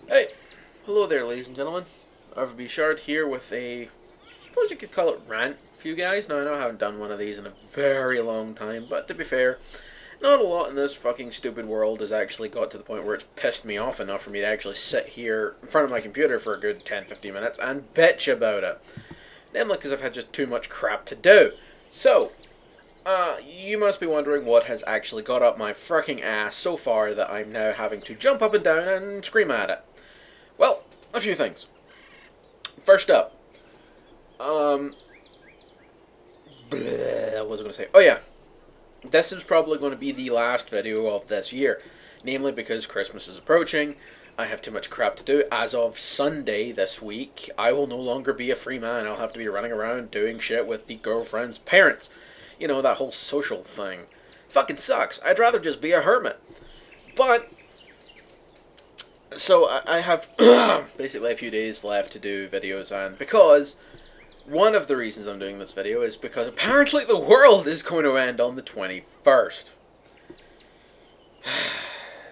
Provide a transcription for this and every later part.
Hey, hello there, ladies and gentlemen. RVB Shard here with I suppose you could call it rant for you guys. Now, I know I haven't done one of these in a very long time, but to be fair, not a lot in this fucking stupid world has actually got to the point where it's pissed me off enough for me to actually sit here in front of my computer for a good 10-15 minutes and bitch about it. Namely because I've had just too much crap to do. So, you must be wondering what has actually got up my fucking ass so far that I'm now having to jump up and down and scream at it. Well, a few things. First up, what was I going to say? Oh yeah, this is probably going to be the last video of this year. Namely because Christmas is approaching, I have too much crap to do. As of Sunday this week, I will no longer be a free man. I'll have to be running around doing shit with the girlfriend's parents. You know, that whole social thing. Fucking sucks. I'd rather just be a hermit. But so I have basically a few days left to do videos, and because one of the reasons I'm doing this video is because apparently the world is going to end on the 21st.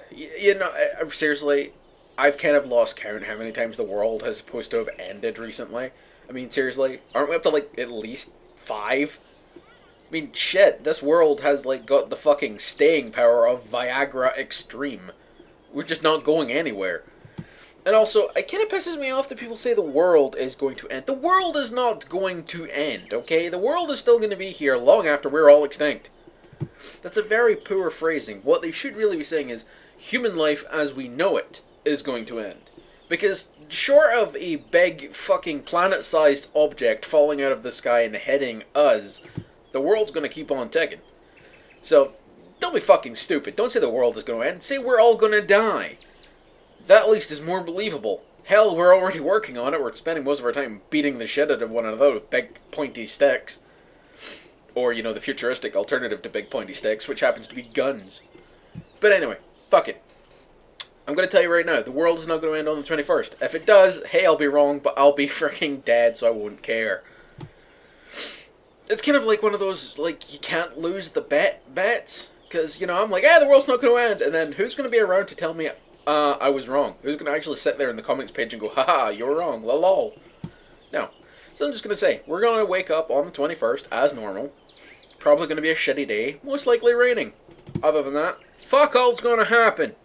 You know, seriously, I've kind of lost count how many times the world has supposed to have ended recently. I mean, seriously, aren't we up to like at least 5? I mean, shit, this world has like got the fucking staying power of Viagra Extreme. We're just not going anywhere. And also, it kind of pisses me off that people say the world is going to end. The world is not going to end, okay? The world is still going to be here long after we're all extinct. That's a very poor phrasing. What they should really be saying is, human life as we know it is going to end. Because short of a big fucking planet-sized object falling out of the sky and hitting us, the world's going to keep on ticking. So, don't be fucking stupid. Don't say the world is going to end. Say we're all going to die. That at least is more believable. Hell, we're already working on it. We're spending most of our time beating the shit out of one another with big pointy sticks. Or, you know, the futuristic alternative to big pointy sticks, which happens to be guns. But anyway, fuck it. I'm going to tell you right now, the world is not going to end on the 21st. If it does, hey, I'll be wrong, but I'll be freaking dead, so I won't care. It's kind of like one of those, like, you can't lose the bets. Because, you know, I'm like, the world's not going to end. And then who's going to be around to tell me I was wrong? Who's going to actually sit there in the comments page and go, haha, you're wrong, lol. No. So I'm just going to say, we're going to wake up on the 21st as normal. Probably going to be a shitty day. Most likely raining. Other than that, fuck all's going to happen.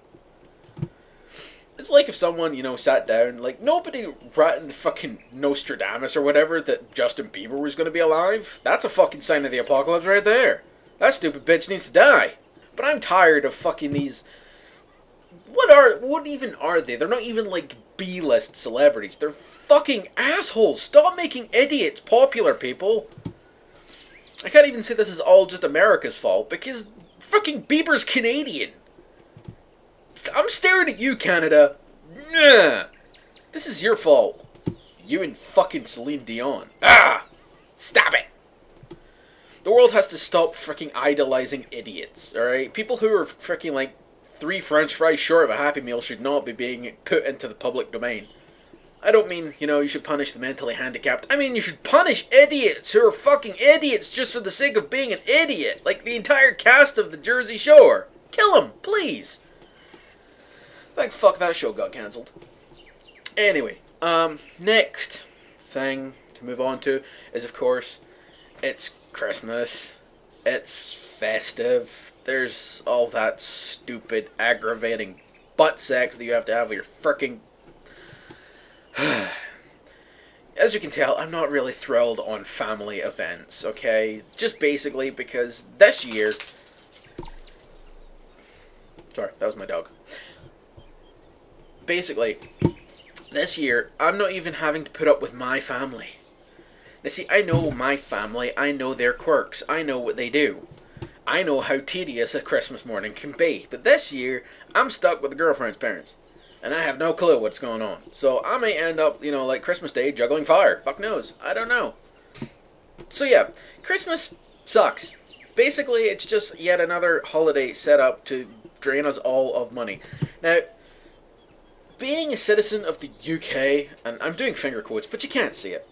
It's like if someone, you know, sat down, like, nobody ratting the fucking Nostradamus or whatever that Justin Bieber was going to be alive. That's a fucking sign of the apocalypse right there. That stupid bitch needs to die. But I'm tired of fucking these... What even are they? They're not even, like, B-list celebrities. They're fucking assholes. Stop making idiots popular, people. I can't even say this is all just America's fault, because fucking Bieber's Canadian. I'm staring at you, Canada. Nah. This is your fault. You and fucking Celine Dion. Ah! Stop it! The world has to stop freaking idolizing idiots, alright? People who are freaking like 3 French fries short of a Happy Meal should not be being put into the public domain. I don't mean, you know, you should punish the mentally handicapped. I mean, you should punish idiots who are fucking idiots just for the sake of being an idiot. Like the entire cast of the Jersey Shore. Kill them, please. Thank fuck that show got cancelled. Anyway, next thing to move on to is, of course, it's Christmas. It's festive. There's all that stupid, aggravating butt sex that you have to have with your frickin'... As you can tell, I'm not really thrilled on family events, okay? Just basically because this year... Sorry, that was my dog. Basically, this year, I'm not even having to put up with my family. Now see, I know my family, I know their quirks, I know what they do. I know how tedious a Christmas morning can be, but this year, I'm stuck with the girlfriend's parents. And I have no clue what's going on. So I may end up, you know, like Christmas Day, juggling fire. Fuck knows. I don't know. So yeah, Christmas sucks. Basically, it's just yet another holiday set up to drain us all of money. Now, being a citizen of the UK, and I'm doing finger quotes, but you can't see it.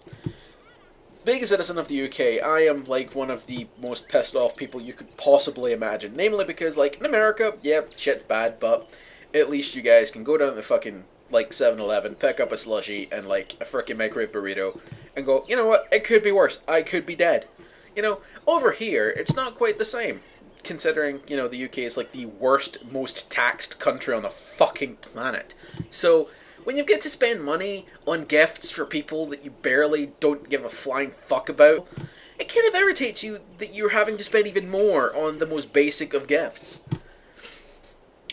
Being a citizen of the UK, I am, like, one of the most pissed off people you could possibly imagine. Namely because, like, in America, yeah, shit's bad, but at least you guys can go down to the fucking like 7-Eleven, pick up a slushie and like a frickin' microwave burrito, and go, you know what, it could be worse. I could be dead. You know, over here, it's not quite the same. Considering, you know, the UK is like the worst, most taxed country on the fucking planet. So, when you get to spend money on gifts for people that you barely don't give a flying fuck about, it kind of irritates you that you're having to spend even more on the most basic of gifts.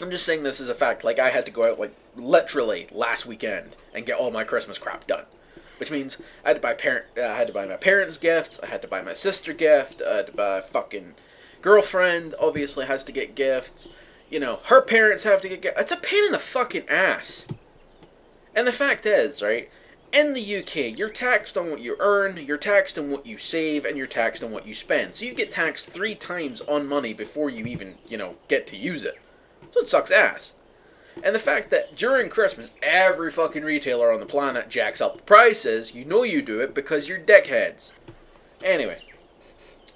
I'm just saying this as a fact. Like, I had to go out, like, literally last weekend and get all my Christmas crap done. Which means I had to buy my parents gifts, I had to buy my sister gift, I had to buy fucking girlfriend obviously has to get gifts. You know, her parents have to get gifts. It's a pain in the fucking ass. And the fact is, right, in the UK, you're taxed on what you earn, you're taxed on what you save, and you're taxed on what you spend. So you get taxed 3 times on money before you even, you know, get to use it. So it sucks ass. And the fact that during Christmas, every fucking retailer on the planet jacks up the prices, you know you do it because you're dickheads. Anyway.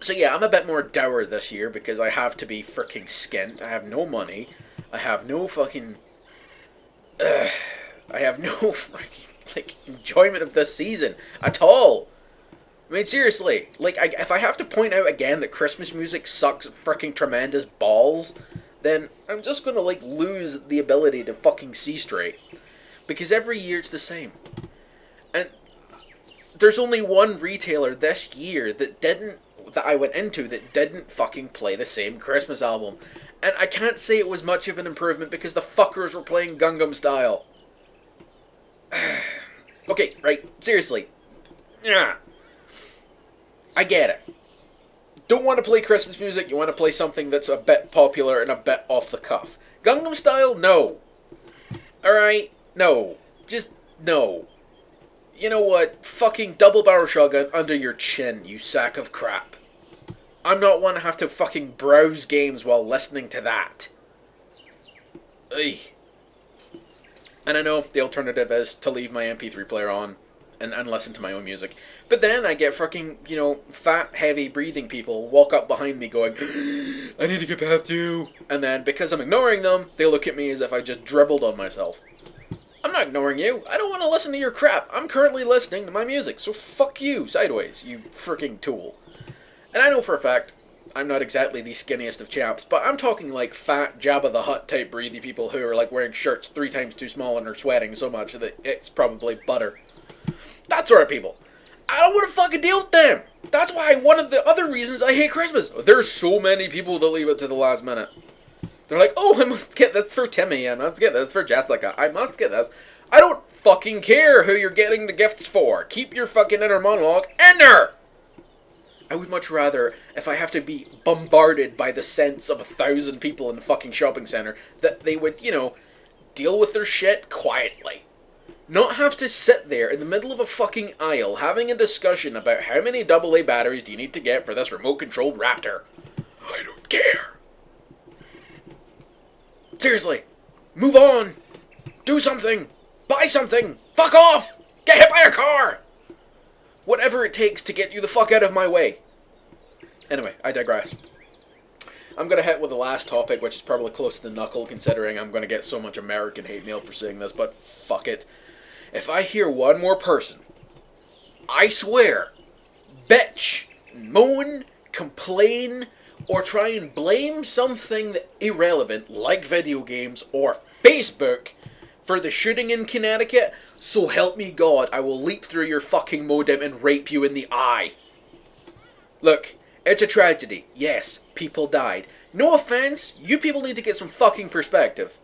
So yeah, I'm a bit more dour this year because I have to be freaking skint. I have no money. I have no fucking... I have no freaking, like, enjoyment of this season at all. I mean, seriously. Like, if I have to point out again that Christmas music sucks freaking tremendous balls, then I'm just gonna, like, lose the ability to fucking see straight. Because every year it's the same. And there's only one retailer this year that I went into that didn't fucking play the same Christmas album. And I can't say it was much of an improvement because the fuckers were playing Gangnam Style. Okay, right, seriously. Yeah. I get it. Don't want to play Christmas music, you want to play something that's a bit popular and a bit off the cuff. Gangnam Style? No. Alright? No. Just no. You know what? Fucking double barrel shotgun under your chin, you sack of crap. I'm not one to have to fucking browse games while listening to that. Ugh. And I know the alternative is to leave my MP3 player on and listen to my own music. But then I get fucking, you know, fat, heavy breathing people walk up behind me going, I need to get past you. And then, because I'm ignoring them, they look at me as if I just dribbled on myself. I'm not ignoring you. I don't want to listen to your crap. I'm currently listening to my music, so fuck you, sideways, you freaking tool. And I know for a fact, I'm not exactly the skinniest of chaps, but I'm talking like fat Jabba the Hutt type breathy people who are like wearing shirts 3 times too small and are sweating so much that it's probably butter. That sort of people. I don't want to fucking deal with them. That's why one of the other reasons I hate Christmas. There's so many people that leave it to the last minute. They're like, oh, I must get this for Timmy, I must get this for Jessica, I must get this. I don't fucking care who you're getting the gifts for. Keep your fucking inner monologue in there. I would much rather, if I have to be bombarded by the sense of 1,000 people in the fucking shopping centre, that they would, you know, deal with their shit quietly. Not have to sit there in the middle of a fucking aisle having a discussion about how many AA batteries do you need to get for this remote-controlled Raptor. I don't care. Seriously. Move on. Do something. Buy something. Fuck off. Get hit by a car. Whatever it takes to get you the fuck out of my way. Anyway, I digress. I'm going to hit with the last topic, which is probably close to the knuckle, considering I'm going to get so much American hate mail for saying this, but fuck it. If I hear one more person, I swear, bitch, moan, complain, or try and blame something irrelevant, like video games or Facebook, for the shooting in Connecticut, so help me God, I will leap through your fucking modem and rape you in the eye. Look, it's a tragedy. Yes, people died. No offense, you people need to get some fucking perspective.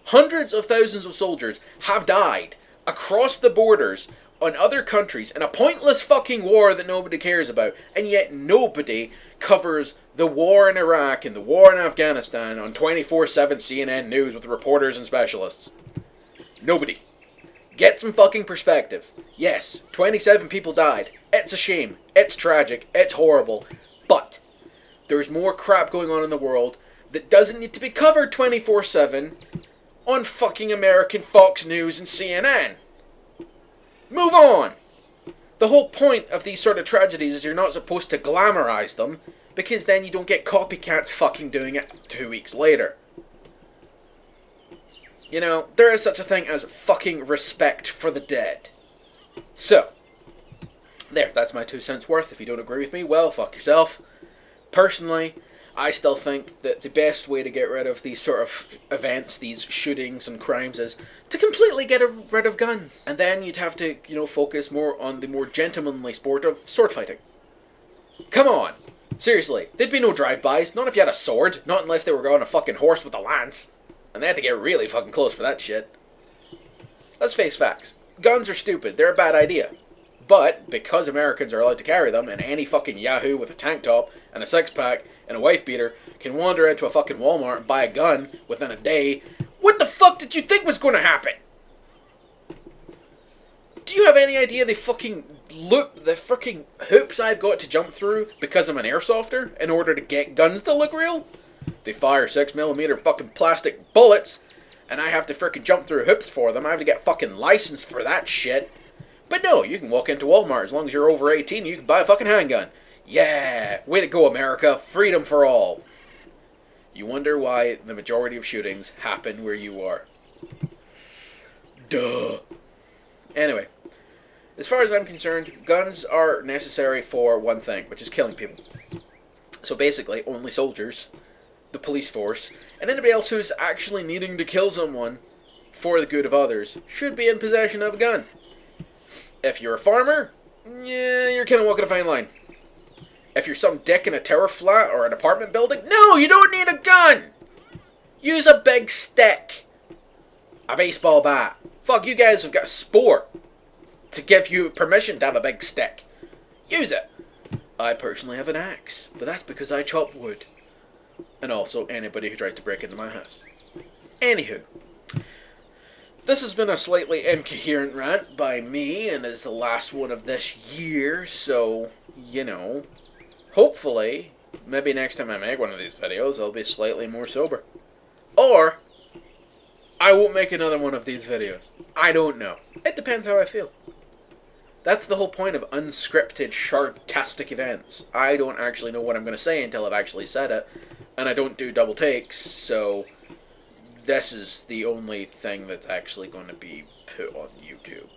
Hundreds of thousands of soldiers have died across the borders on other countries in a pointless fucking war that nobody cares about, and yet nobody covers the war in Iraq and the war in Afghanistan on 24/7 CNN News with reporters and specialists. Nobody. Get some fucking perspective. Yes, 27 people died. It's a shame. It's tragic. It's horrible. But there's more crap going on in the world that doesn't need to be covered 24/7 on fucking American Fox News and CNN. Move on. The whole point of these sort of tragedies is you're not supposed to glamorize them, because then you don't get copycats fucking doing it 2 weeks later. You know, there is such a thing as fucking respect for the dead. So, there, that's my 2 cents worth. If you don't agree with me, well, fuck yourself. Personally, I still think that the best way to get rid of these sort of events, these shootings and crimes, is to completely get rid of guns. And then you'd have to, you know, focus more on the more gentlemanly sport of sword fighting. Come on! Seriously, there'd be no drive-bys, not if you had a sword, not unless they were on a fucking horse with a lance. And they had to get really fucking close for that shit. Let's face facts. Guns are stupid, they're a bad idea. But, because Americans are allowed to carry them, and any fucking yahoo with a tank top, and a six-pack, and a wife-beater can wander into a fucking Walmart and buy a gun within a day, what the fuck did you think was going to happen? Do you have any idea the fucking hoops I've got to jump through because I'm an airsofter in order to get guns that look real? They fire 6mm fucking plastic bullets, and I have to freaking jump through hoops for them. I have to get fucking licensed for that shit. But no, you can walk into Walmart as long as you're over 18, you can buy a fucking handgun. Yeah, way to go, America. Freedom for all. You wonder why the majority of shootings happen where you are. Duh. Anyway, as far as I'm concerned, guns are necessary for one thing, which is killing people. So basically, only soldiers, the police force, and anybody else who's actually needing to kill someone for the good of others should be in possession of a gun. If you're a farmer, yeah, you're kind of walking a fine line. If you're some dick in a tower flat or an apartment building, no, you don't need a gun! Use a big stick. A baseball bat. Fuck, you guys have got a sport to give you permission to have a big stick. Use it. I personally have an axe, but that's because I chop wood. And also anybody who tries to break into my house. Anywho. This has been a slightly incoherent rant by me, and is the last one of this year, so, you know, hopefully, maybe next time I make one of these videos, I'll be slightly more sober. Or, I won't make another one of these videos. I don't know. It depends how I feel. That's the whole point of unscripted, sarcastic events. I don't actually know what I'm going to say until I've actually said it, and I don't do double takes, so this is the only thing that's actually going to be put on YouTube.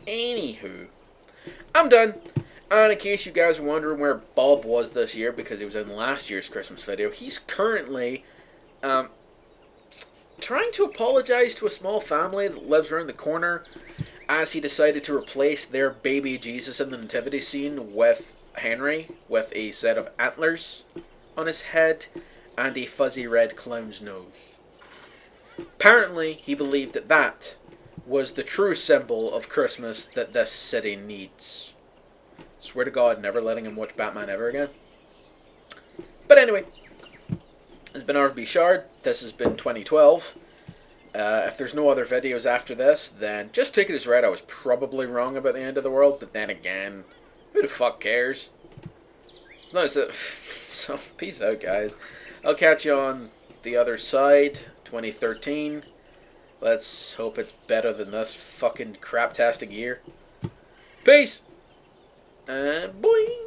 Anywho, I'm done. And in case you guys are wondering where Bob was this year, because he was in last year's Christmas video, he's currently trying to apologize to a small family that lives around the corner, as he decided to replace their baby Jesus in the nativity scene with Henry, with a set of antlers on his head and a fuzzy red clown's nose. Apparently, he believed that that was the true symbol of Christmas that this city needs. Swear to God, never letting him watch Batman ever again. But anyway, it's been RB Shard. This has been 2012. If there's no other videos after this, then just take it as read. I was probably wrong about the end of the world, but then again, who the fuck cares? It's not as if... So, peace out, guys. I'll catch you on the other side, 2013. Let's hope it's better than this fucking craptastic year. Peace! Boing!